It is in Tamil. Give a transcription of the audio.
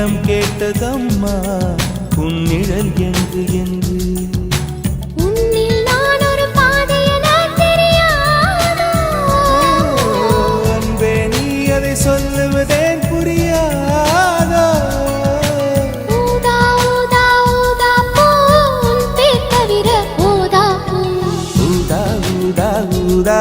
உள்ளம் கேட்டதம்மா உன் நிழல் என்று என்று. உன்னில் நான் ஒரு பாதை என தெரியாதோ? அன்பே நீ அதை சொல்லுவதேன் புரியாதோ? ஊதா ஊதா ஊதா பூ உன் பேர் தவிர ஊதா பூ. ஊதா ஊதா ஊதா